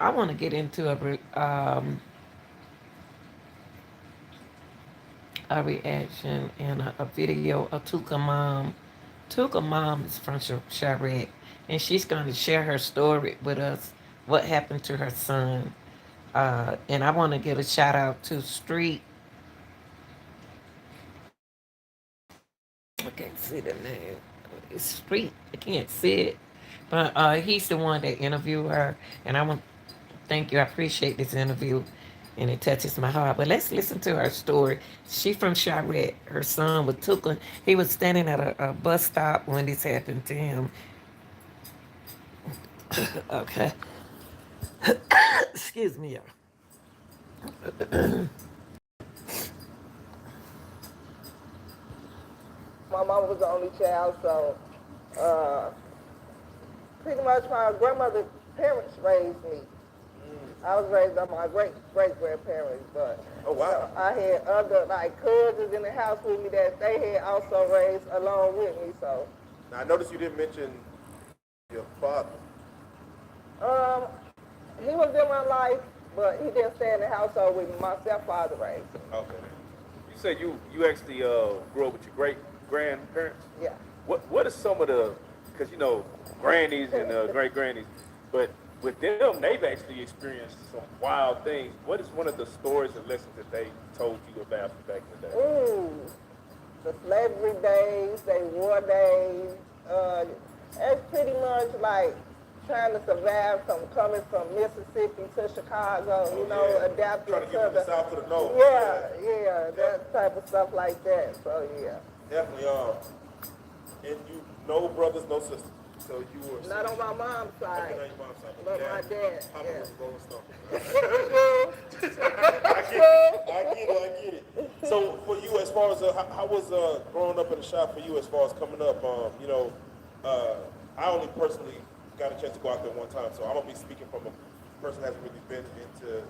I want to get into a reaction and a video of Tuka mom. Tuka mom is from Charette, and she's going to share her story with us. What happened to her son? And I want to give a shout out to Street. I can't see the name. It's Street. I can't see it. But he's the one that interviewed her. And I want to thank you. I appreciate this interview. And it touches my heart. But let's listen to her story. She from Charette. Her son was took her. He was standing at a bus stop when this happened to him. Okay. Excuse me, y'all. My mama was the only child, so uh, pretty much my grandmother's parents raised me. I was raised by my great grandparents, but Oh wow. I had other like cousins in the house with me that they had also raised along with me. So Now I noticed you didn't mention your father. um, he was in my life, but he didn't stay in the household with me. My stepfather raised me. Okay. You said you actually grew up with your great grandparents. Yeah. What are some of the, because you know grannies and great grannies, but with them they've actually experienced some wild things. What is one of the stories and lessons that they told you about back in the day? Ooh, the slavery days, they war days. It's pretty much like trying to survive from coming from Mississippi to Chicago, you know, Yeah. adapting Trying to to get from the the south to the north. yeah, that type of stuff like that. So yeah, Definitely. And you no brothers, no sisters. So you were not on my mom's side, Okay, not your mom's side. but my dad. Papa Yeah. was a Rolling Stone. Yeah. I get it. So for you, as far as how was growing up in the shop for you, as far as coming up? I only personally got a chance to go out there one time, so I'm gonna be speaking from a person who hasn't really been into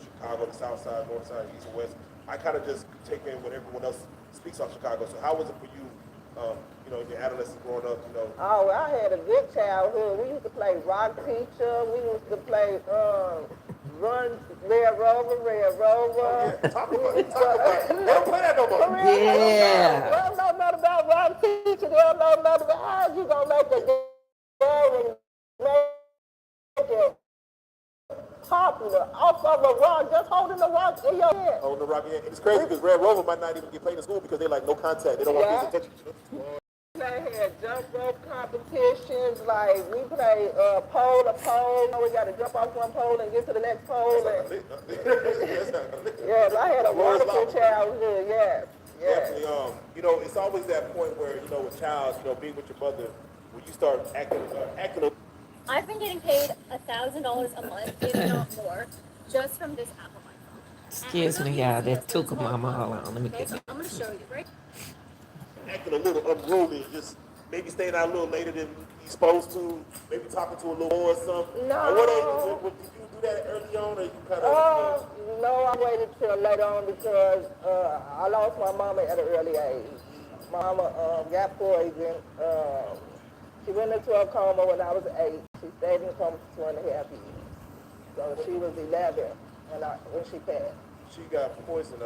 Chicago, the South Side, North Side, East and West. I kind of just take in what everyone else speaks on Chicago. So how was it for you? In your adolescence growing up, Oh, I had a good childhood. We used to play rock teacher. We used to play run Red Rover, Red Rover. Yeah, talk about it. They don't play that no more. For real, Yeah. they don't know nothing about rock teacher. They don't know nothing about how you gonna make a game and make it popular off of a rock, just holding the rock in your hand. On the rock, yeah. It's crazy because Red Rover might not even get played in school because they like no contact. They don't want Yeah. kids attention. They had jump rope competitions, like we played pole to pole. We got to jump off one pole and get to the next pole. Yeah, I had a wonderful childhood. Yes, yes. Definitely. It's always that point where a child, being with your mother, when you start acting. I've been getting paid $1,000 a month, if not more, just from this app on my phone. Excuse me, y'all. That's Tuka mama. Hold on. Let me Okay, get so it. I'm gonna show you, right? Acting a little unruly, just maybe staying out a little later than you're supposed to, maybe talking to a little more or something. No. Did you do that early on, or you kind of? No, I waited till later on because I lost my mama at an early age. Mama got poisoned. She went into a coma when I was 8. She stayed in a coma for 2.5 years. So she was 11 when she passed. She got poisoned.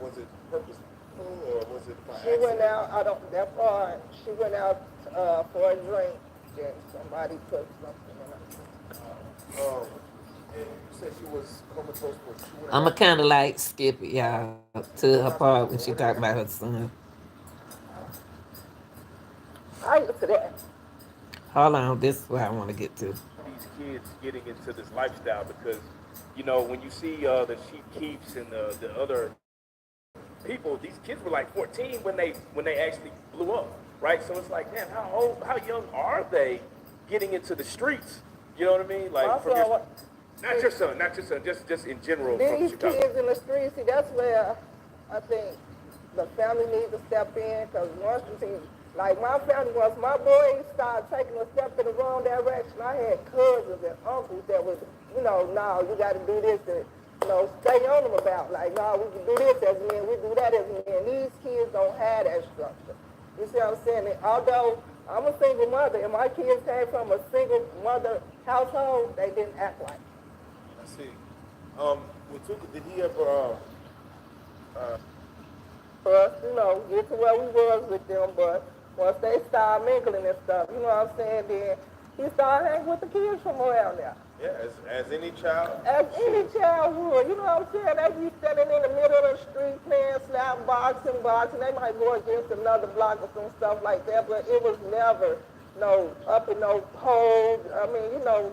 Was it purposeful or was it by She went out, she went out for a drink and somebody put something in her. And you said she was comatose for 2.5 I'ma kind of like skip it, y'all, to her part when she talk about her son. I used to that. Hold on, this is what I want to get to. These kids getting into this lifestyle because when you see the sheep keeps and the other people, these kids were like 14 when they actually blew up, right? So it's like, man, how young are they getting into the streets? You know what I mean? Like Also, not your son, just in general from these Chicago. kids in the streets, see, that's where I think the family needs to step in, because once you see, like my family, once my boys started taking a step in the wrong direction, I had cousins and uncles that was, no, you got to do this and, stay on them about, like, no, we can do this as men, we do that as men. These kids don't have that structure. You see what I'm saying? And although I'm a single mother, and my kids came from a single mother household. They didn't act like. I see. With Tuka, did he ever, For us, get to where we was with them, but once they started mingling and stuff, you know what I'm saying, then he started hanging with the kids from around there. yeah, as any child? As any child would, you know what I'm saying? They be standing in the middle of the street playing slap boxing. They might go against another block or some stuff like that, but it was never no up in no pole. I mean, them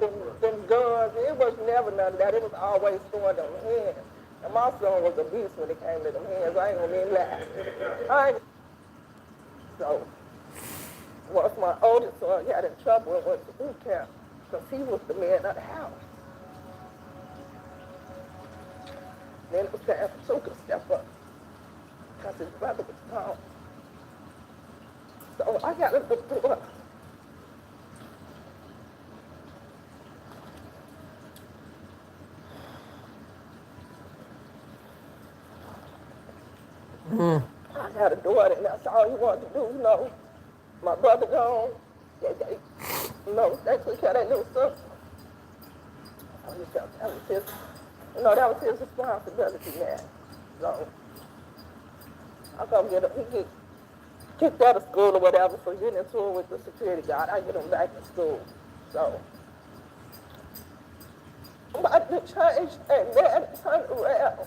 guns. It was never none of that. It was always throwing them hands. And my son was a beast when it came to them hands. I ain't gonna even lie. So, once my oldest son got in trouble and went to boot camp, because he was the man of the house. Then it was time for Tooka'S to step up, because his brother was gone. So I got to look through her. I got a daughter, and that's all he wanted to do, My brother gone. They took care of that little son. That was his, that was his responsibility, man. So I come get him. He get kicked out of school or whatever for getting into it with the security guard. I get him back in school. So I'm about to change and then turn around.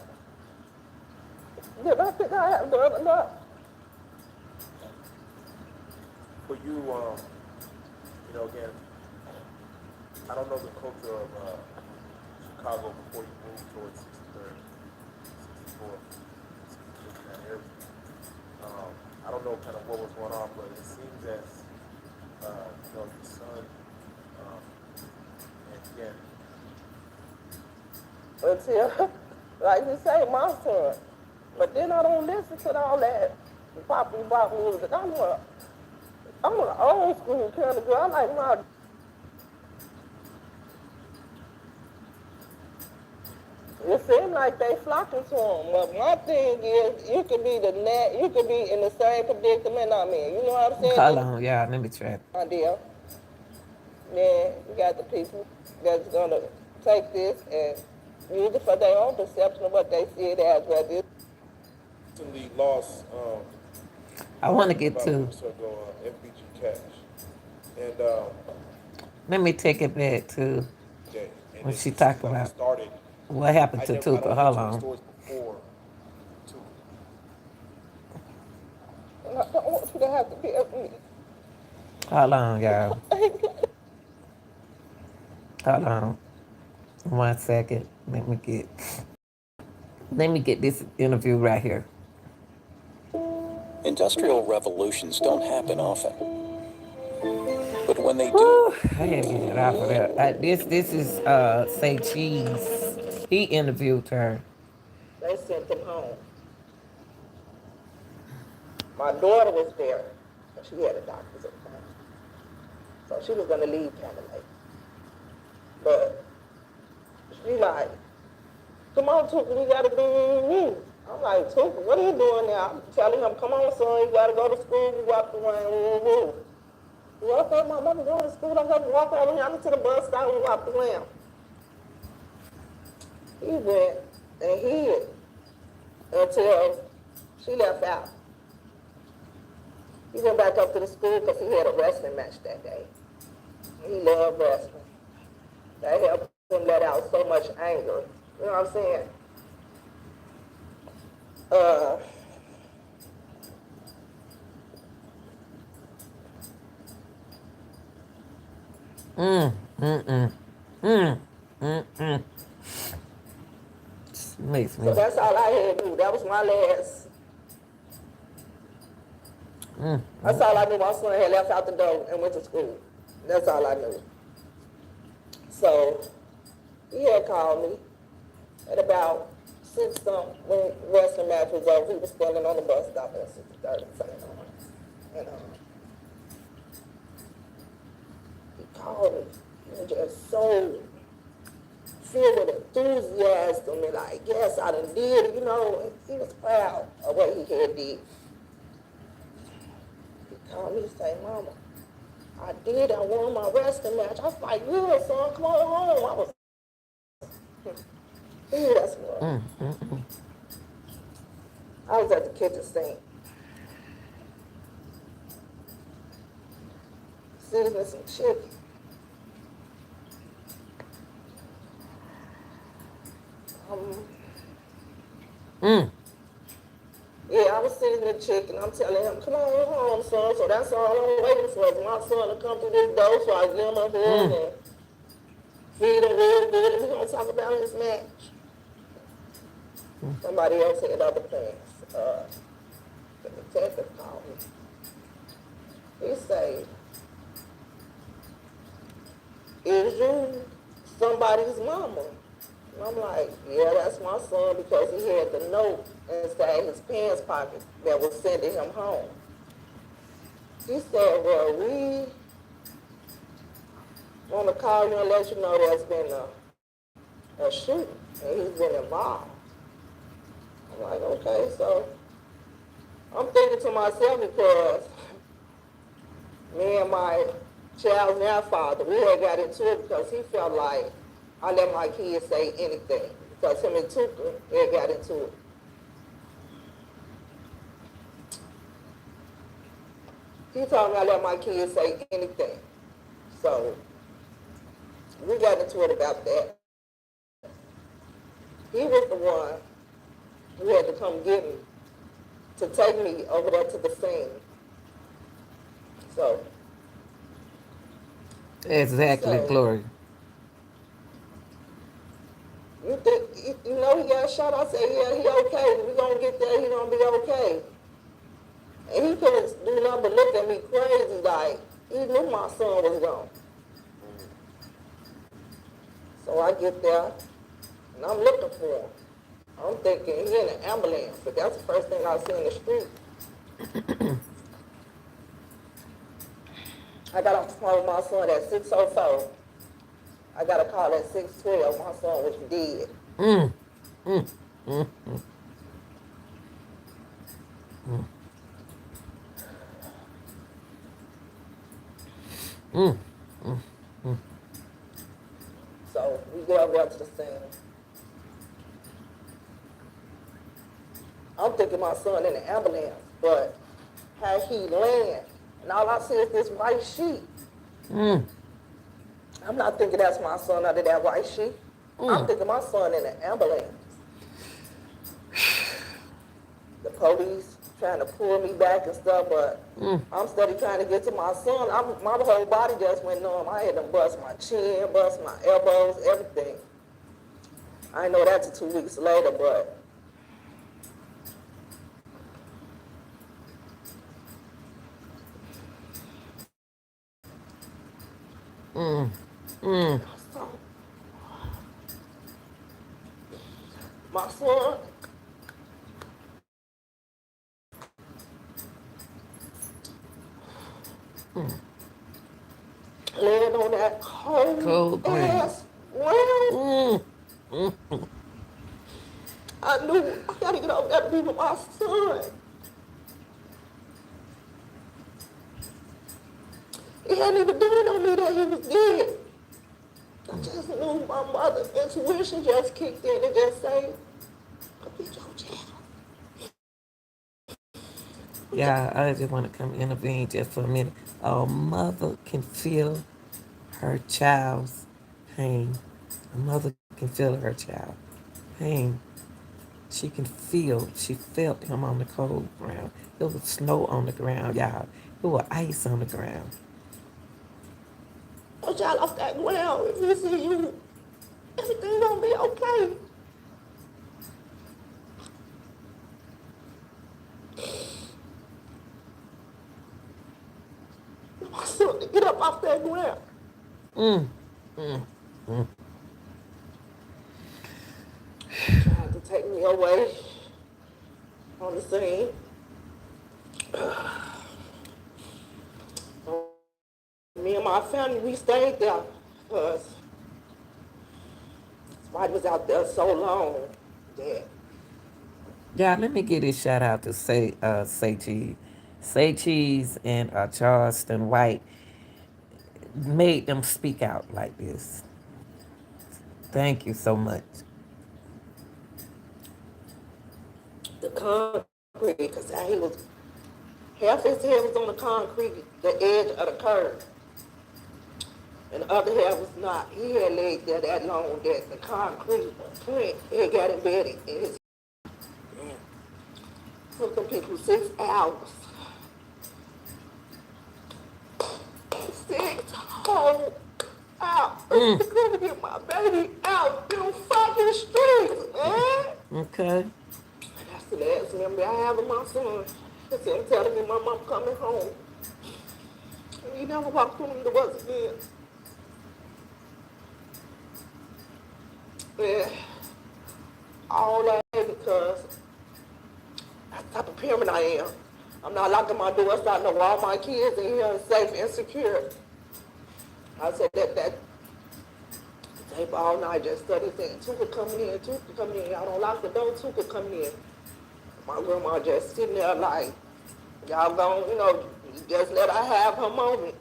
Then I think I have done enough. For you, again, I don't know the culture of Chicago before you moved towards 63rd, 64th, 65th, that area. I don't know kind of what was going on, but it seems as, your son, and again, Until, like you say, my son. But then I don't listen to all that pop music. I'm an old school kind of girl. I like my. It seems like they flocking to him. But my thing is, you could be in the same predicament I'm in. You know what I'm saying? Hold on, y'all. Let me try. Idea. Then you got the people that's gonna take this and use it for their own perception of what they see it as. Whether it's recently lost, I want to get about to. weeks ago, FBG Cash. And, Let me take it back to okay, and when this she is talked how it about started. what happened to I Tuka. don't Hold mention the on. stories before Tuka. I don't want you to have to be with me. Hold on, y'all. Hold on. 1 second. Let me get this interview right here. Industrial revolutions don't happen often, but when they do, Whew, I had to get it off of there. This is Say Cheese. He interviewed her. They sent them home. My daughter was there, and she had a doctor's appointment. So she was going to leave kind of late. But she like, come on, Tuka, we got to do. I'm like, Tuka, what are you doing now? I'm telling him, come on, son, you got to go to school. We walk around. Walk up, my mama going to school. I'm going to walk over here to the bus stop and walk around. He went and hid until she left out. He went back up to the school because he had a wrestling match that day. He loved wrestling. That helped him let out so much anger. You know what I'm saying? Makes me. So that's all I had to do. That was my last. That's all I knew. My son had left out the door and went to school. That's all I knew. So he had called me at about 6 something when wrestling match was over. He was standing on the bus stop at 6:30 and he called me. He was just so filled with enthusiasm and like, yes, I done did it, He was proud of what he had did. He called me to say, Mama, I did. I won my wrestling match. I was like, good, son, come on home. I was, yeah, that's what. Mm, mm, mm. I was at the kitchen sink, seasoning some chicken. Um, Mm. yeah, I was seasoning chicken. I'm telling him, come on home, son. So that's all I'm waiting for is my son to come through this door so I give him a hug Mm. and feed him real good. And we're going to talk about his match. Somebody else had other plans. The detective called me. He said, is you somebody's mama? And I'm like, yeah, that's my son because he had the note inside his pants pocket that was sending him home. He said, well, we want to call you and let you know there's been a shooting and he's been involved. I'm like, okay, so I'm thinking to myself because me and my child's now father, we had got into it because he felt like I let my kids say anything because him and Tuka had got into it. He told me I let my kids say anything. So we got into it about that. He was the one who had to come get me to take me over there to the scene. So he Exactly, said, Glory. you think, you know he got shot? I said, yeah, he okay. We gonna get there, he gonna be okay. And he couldn't do nothing but look at me crazy like he knew my son was gone. So I get there and I'm looking for him. I'm thinking he in an ambulance, but that's the first thing I see in the street. I got off the phone with my son at 6:04. I got a call at 6:12. My son was dead. Mm. Mm. Mm. Mm. Mm. Mm. Mm. So we get over there to the scene. I'm thinking my son in the ambulance, but how he land, and all I see is this white sheet. Mm. I'm not thinking that's my son under that white sheet. I'm Mm. thinking my son in the ambulance. The police trying to pull me back and stuff, but Mm. I'm steady trying to get to my son. My whole body just went numb. I had to bust my chin, bust my elbows, everything. I know that till 2 weeks later, but Mm. Mm. my son, laying on that cold Cold ground. ass ground, Mm. Mm. Mm. I knew I gotta get over there to be with my son. He hadn't even done on me that he was dead. I just knew my mother's intuition just kicked in and just said, I'll be your child. Yeah, I just want to come intervene just for a minute. A mother can feel her child's pain. A mother can feel her child pain. She can feel, she felt him on the cold ground. It was snow on the ground, y'all. It was ice on the ground. Your child off that ground. If you see you, everything gonna be okay. My son to get up off that ground. Mm. Mm. Mm. Tried to take me away on the scene. Me and my family, we stayed there because Spidey was out there so long that Yeah, let me give this shout out to Say Cheese and Charleston White. made them speak out like this. Thank you so much. The concrete, because he was, half his head was on the concrete, the edge of the curb, and the other half was not. He had legs that long that the concrete print, it got embedded in his. Took them people 6 hours. 6 whole hours to get my baby out them fucking streets, man. Okay. That's the last memory I have of my son. It's him telling me my mom coming home. And he never walked through them doors again. Yeah. All that because that's the type of parent I am. I'm not locking my doors, so I know all my kids in here are safe and secure. I said that tape all night just study saying Tuka coming in, Tuka coming in. Y'all don't lock the door, Tuka coming in. My grandma just sitting there like, y'all gon', just let her have her moment.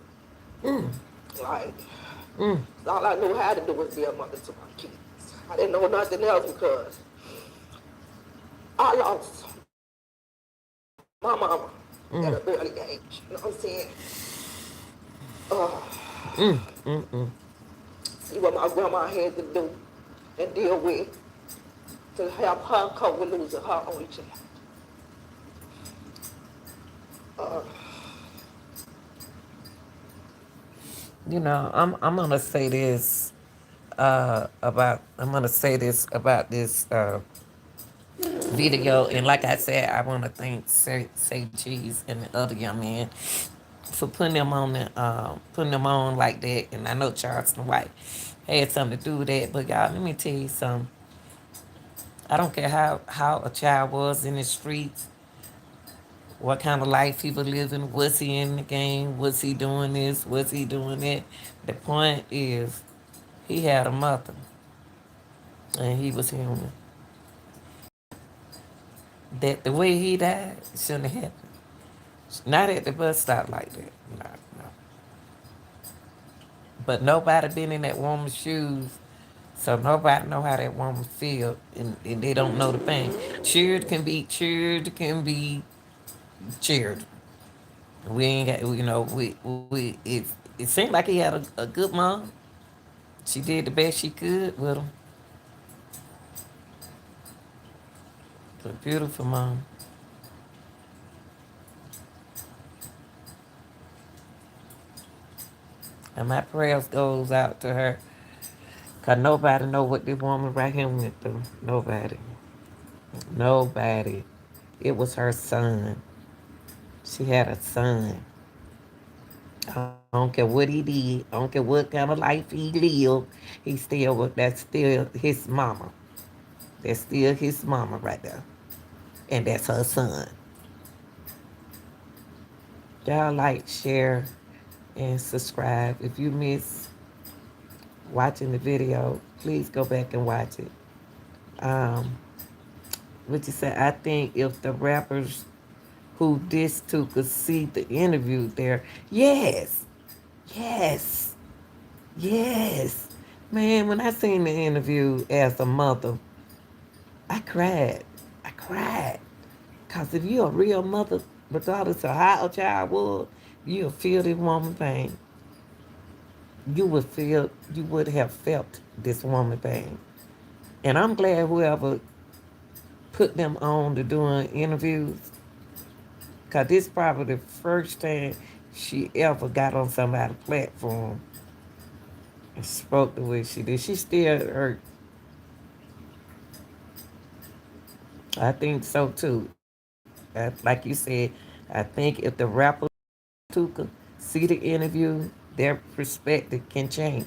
Like, all I knew how to do was be a mother to my kids. I didn't know nothing else because I lost my mama at an early age. You know what I'm saying? See what my grandma had to do and deal with to help her cope with losing her only child. I'm gonna say this about this video, and like I said, I want to thank Say Cheese and the other young man for putting them on like that. And I know Charleston White had something to do with that, but y'all, let me tell you something. I don't care how a child was in the streets, what kind of life he was living, was he in the game, was he doing this, was he doing that. The point is, he had a mother, and he was human. That the way he died shouldn't have happened. Not at the bus stop like that. No, no. But nobody been in that woman's shoes, so nobody know how that woman feel, and they don't know the pain. Cheered can be cheered. We ain't got, it seemed like he had a good mom. She did the best she could with him. A beautiful mom. And my prayers goes out to her. Cause nobody know what this woman right here went through. Nobody. Nobody. It was her son. She had a son. I don't care what he did. I don't care what kind of life he lived. That's still his mama. That's still his mama right there. And that's her son. Y'all like, share, and subscribe. If you miss watching the video, please go back and watch it. Um, what you say? I think if the rappers who this to could see the interview there, yes, yes, yes. Man, when I seen the interview as a mother, I cried. I cried. Because if you're a real mother, regardless of how a child was, you'll feel this woman pain. You would have felt this woman pain. And I'm glad whoever put them on to doing interviews, because this is probably the first time she ever got on somebody's platform and spoke the way she did. She still hurt. I think so too. Like you said, I think if the rapper Tuka see the interview, their perspective can change.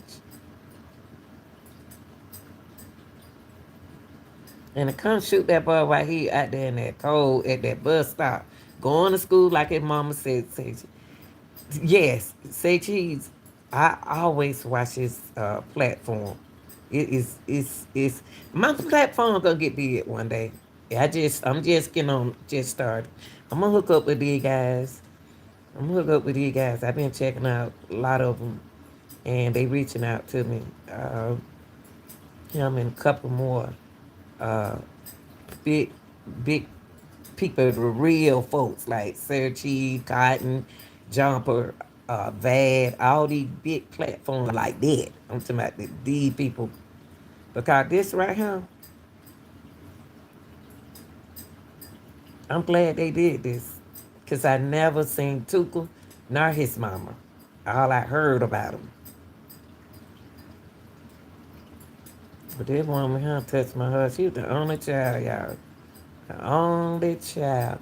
And to come shoot that boy while he out there in that cold at that bus stop, going to school like his mama said. Yes, say cheese. I always watch his platform. It's my platform gonna get big one day. I'm just getting on, just started. I'm gonna hook up with these guys. I've been checking out a lot of them. and they reaching out to me. Him and a couple more uh, big, big people, the real folks like Sergi, Cotton, Jumper, Vad, all these big platforms like that. I'm talking about these people. Because this right here, I'm glad they did this. Because I never seen Tuka nor his mama. All I heard about him. But this woman here touched my heart. She was the only child, y'all. The only child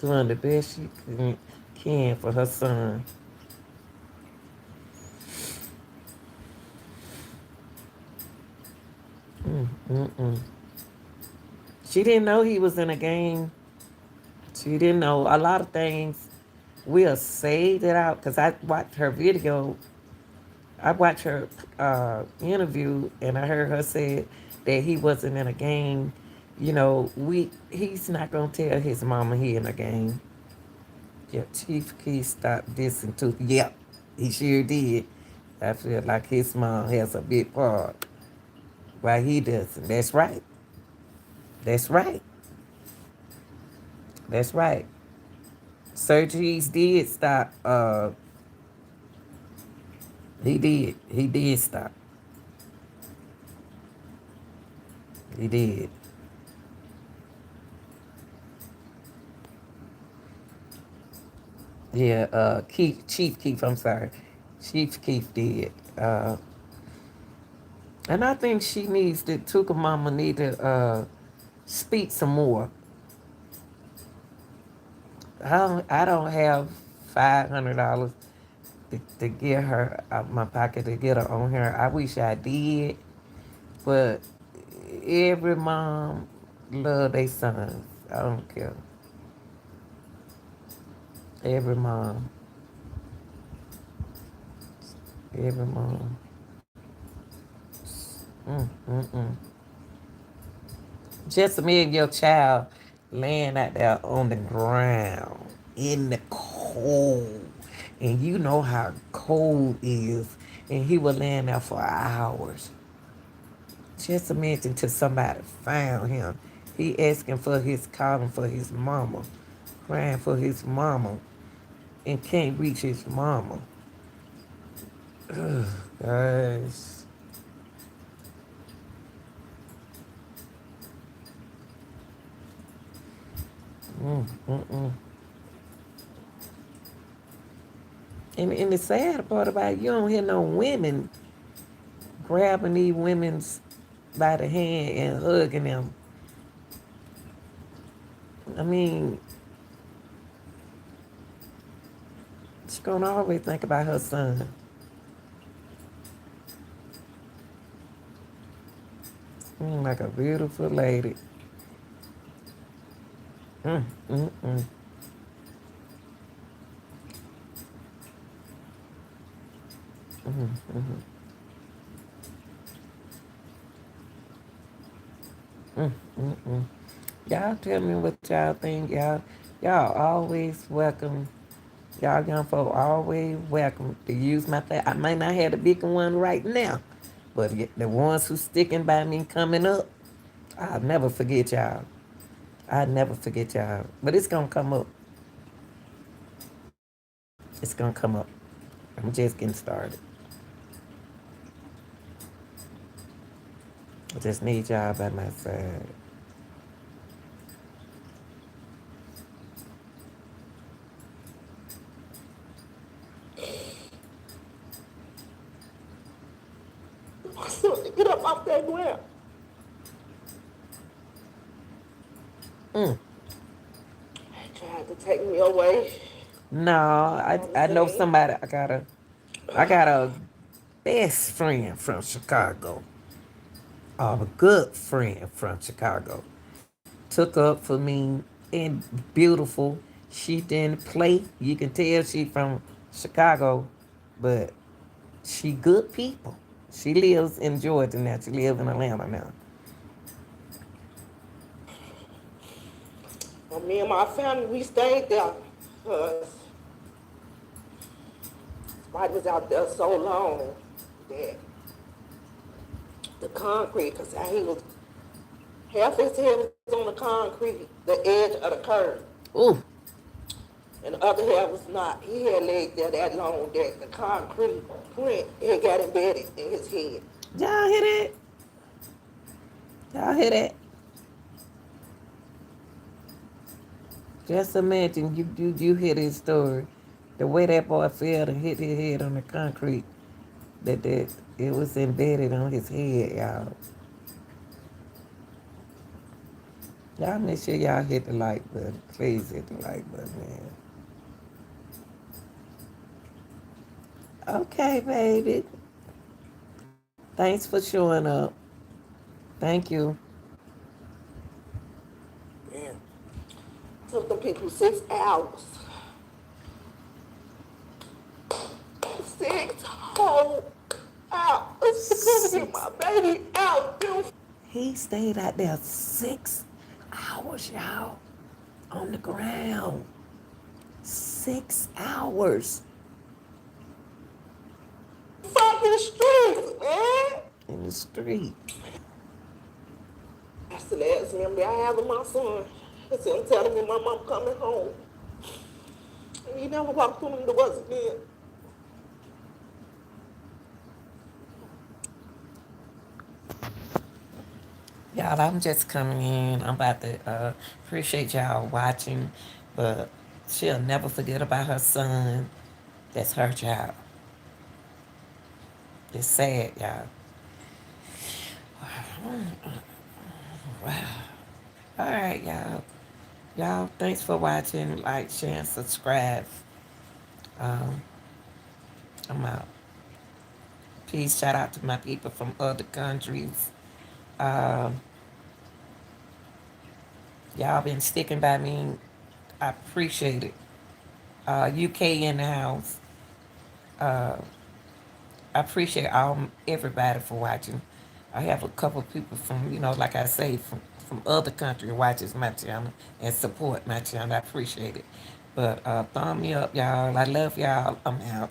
doing the best she can for her son. Mm-mm. She didn't know he was in a game. She didn't know a lot of things. We'll say that out because I watched her video. I watched her interview and I heard her say that he wasn't in a game. You know, he's not gonna tell his mama he in a game. Yeah, Chief Key stopped dissing too. Yep, he sure did. I feel like his mom has a big part. Why he doesn't. That's right. That's right. That's right. Surgeries did stop. He did. He did stop. He did. Yeah. Chief Keef. I'm sorry. Chief Keef did. And I think she needs to. Tuka Mama need to speak some more. I don't have $500 to get her out my pocket to get her on here. I wish I did, but every mom love their sons. I don't care. Every mom, every mom. Mm. Just imagine your child laying out there on the ground in the cold, and you know how cold is, and he was laying there for hours. Just imagine till somebody found him. He asking for his calling for his mama, crying for his mama, and can't reach his mama. Guys. Mm-mm. And the sad part about it, you don't hear no women grabbing these women's by the hand and hugging them. I mean, she's gonna always think about her son. Like a beautiful lady. Mm, mm, mm, mm, mm. Y'all tell me what y'all think. Y'all always welcome. Y'all young folk always welcome to use my thing. I might not have the bigger one right now, but the ones who sticking by me coming up, I'll never forget y'all. I'll never forget y'all. But it's gonna come up. It's gonna come up. I'm just getting started. I just need y'all by my side. Get up off that ground. Mm. They tried to take me away No, on the I know day. somebody. I got a best friend from Chicago. A good friend from Chicago. Took up for me and beautiful. She didn't play. You can tell she from Chicago, but she good people. She lives in Georgia now. She lives in Atlanta now. Well, me and my family, we stayed there. 'Cause White was out there so long that the concrete, because he was half his head was on the concrete, the edge of the curb, Ooh, and the other half was not. He had laid there that long that the concrete print had got embedded in his head. y'all hear that? Y'all hear that? Just imagine you hear this story. The way that boy fell and hit his head on the concrete, that it was embedded on his head, y'all. Y'all make sure y'all hit the like button. Please hit the like button, man. Okay, baby. Thanks for showing up. Thank you. Man, took them people 6 hours. 6 whole hours to come get Six. my baby out. He stayed out there 6 hours, y'all, on the ground. 6 hours Fucking streets, man. in the street. That's the last memory I have of my son. It's him telling me my mom coming home. And he never walked through them doors again. Y'all, I'm just coming in. I'm about to appreciate y'all watching, but she'll never forget about her son. That's her child. It's sad, y'all. Wow. All right, y'all. Y'all, thanks for watching. Like, share, and subscribe. Um, I'm out. Peace. Shout out to my people from other countries. Um, y'all been sticking by me. I appreciate it. UK in the house. Uh, I appreciate everybody for watching. I have a couple of people from, like I say, from other countries watches my channel and support my channel. I appreciate it. But thumb me up, y'all. I love y'all. I'm out.